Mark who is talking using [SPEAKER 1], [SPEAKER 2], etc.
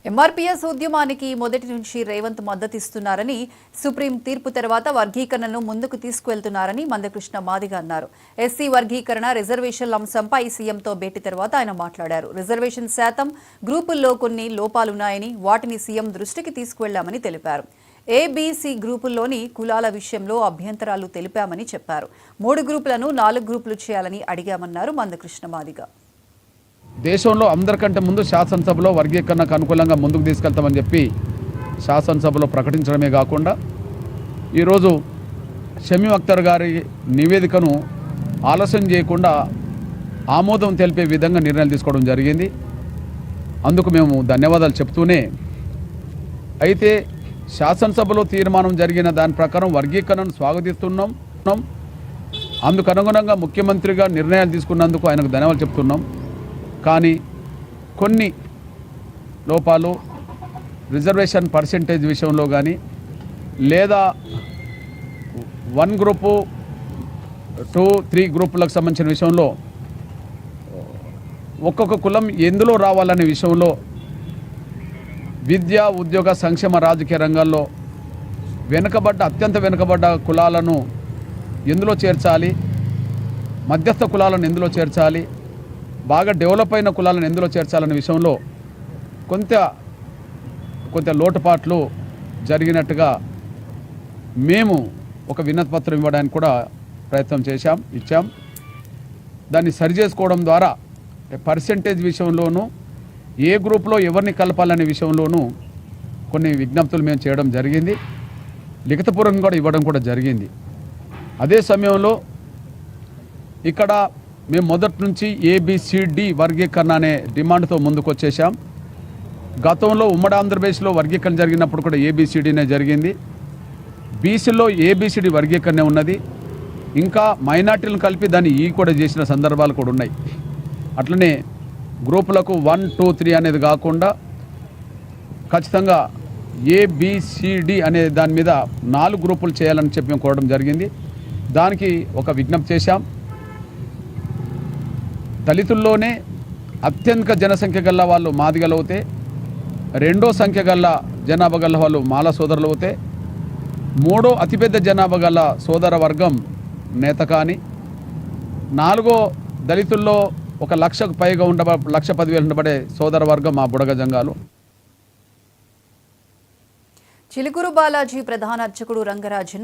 [SPEAKER 1] MRPS ఉద్యమానికి మొదటి నుంచి రేవంత్ మద్దతిస్తున్నారని, సుప్రీం తీర్పు తర్వాత వర్గీకరణను ముందుకు తీసుకువెళ్తున్నారని మందకృష్ణ మాదిగ అన్నారు. ఎస్సీ వర్గీకరణ, రిజర్వేషన్ల అంశంపై సీఎంతో భేటీ తర్వాత ఆయన మాట్లాడారు. రిజర్వేషన్ శాతం, గ్రూపుల్లో కొన్ని లోపాలున్నాయని, వాటిని సీఎం దృష్టికి తీసుకువెళ్లామని తెలిపారు. ఏబీసీ గ్రూపుల్లోని కులాల విషయంలో అభ్యంతరాలు తెలిపామని చెప్పారు. 3 గ్రూపులను 4 గ్రూపులు చేయాలని అడిగామన్నారు మందకృష్ణ మాదిగ.
[SPEAKER 2] దేశంలో అందరికంటే ముందు శాసనసభలో వర్గీకరణకు అనుకూలంగా ముందుకు తీసుకెళ్తామని చెప్పి శాసనసభలో ప్రకటించడమే కాకుండా ఈరోజు షమీమ్ అఖ్తర్ గారి నివేదికను ఆలస్యం చేయకుండా ఆమోదం తెలిపే విధంగా నిర్ణయాలు తీసుకోవడం జరిగింది. అందుకు మేము ధన్యవాదాలు చెప్తూనే, అయితే శాసనసభలో తీర్మానం జరిగిన దాని ప్రకారం వర్గీకరణను స్వాగతిస్తున్నాం. అందుకు అనుగుణంగా ముఖ్యమంత్రిగా నిర్ణయాలు తీసుకున్నందుకు ఆయనకు ధన్యవాదాలు చెప్తున్నాం. కానీ కొన్ని లోపాలు రిజర్వేషన్ పర్సెంటేజ్ విషయంలో కానీ, లేదా 1 గ్రూపు 2, 3 గ్రూపులకు సంబంధించిన విషయంలో ఒక్కొక్క కులం ఎందులో రావాలనే విషయంలో విద్య, ఉద్యోగ, సంక్షేమ, రాజకీయ రంగాల్లో అత్యంత వెనుకబడ్డ కులాలను ఎందులో చేర్చాలి, మధ్యస్థ కులాలను ఎందులో చేర్చాలి, బాగా డెవలప్ అయిన కులాలను ఎందులో చేర్చాలనే విషయంలో కొంత లోటుపాట్లు జరిగినట్టుగా మేము ఒక వినతిపత్రం ఇవ్వడానికి కూడా ప్రయత్నం ఇచ్చాం. దాన్ని సరిచేసుకోవడం ద్వారా పర్సెంటేజ్ విషయంలోనూ, ఏ గ్రూప్లో ఎవరిని కలపాలనే విషయంలోనూ కొన్ని విజ్ఞప్తులు మేము చేయడం జరిగింది. లిఖితపూర్వకంగా కూడా ఇవ్వడం కూడా జరిగింది. అదే సమయంలో ఇక్కడ మేము మొదటి నుంచి ఏబిసిడి వర్గీకరణ అనే డిమాండ్తో ముందుకు వచ్చేసాం. గతంలో ఉమ్మడి ఆంధ్రప్రదేశ్లో వర్గీకరణ జరిగినప్పుడు కూడా ఏబిసిడినే జరిగింది. బీసీలో ఏబిసిడి వర్గీకరణ ఉన్నది. ఇంకా మైనార్టీలను కలిపి దాన్ని కూడా చేసిన సందర్భాలు కూడా ఉన్నాయి. అట్లనే గ్రూపులకు 1, 2, 3 అనేది కాకుండా ఖచ్చితంగా ఏబిసిడి అనే దాని మీద 4 గ్రూపులు చేయాలని చెప్పి మేము కోరడం జరిగింది. దానికి ఒక విజ్ఞప్తి చేశాం. దళితుల్లోనే అత్యధిక జనసంఖ్య గల్ల వాళ్ళు మాదిగలు అవుతే, రెండో సంఖ్య గల్ల జనాభా గల్ల వాళ్ళు మాల సోదరులు అవుతే, మూడో అతిపెద్ద జనాభా గల్ల సోదర వర్గం నేతకాని, 4గో దళితుల్లో 1,00,000కు పైగా 1,10,000 ఉండబడే సోదర వర్గం మా బుడగ జంగాలు.
[SPEAKER 1] చిలుకూరు బాలాజీ ప్రధాన అర్చకుడు రంగరాజన్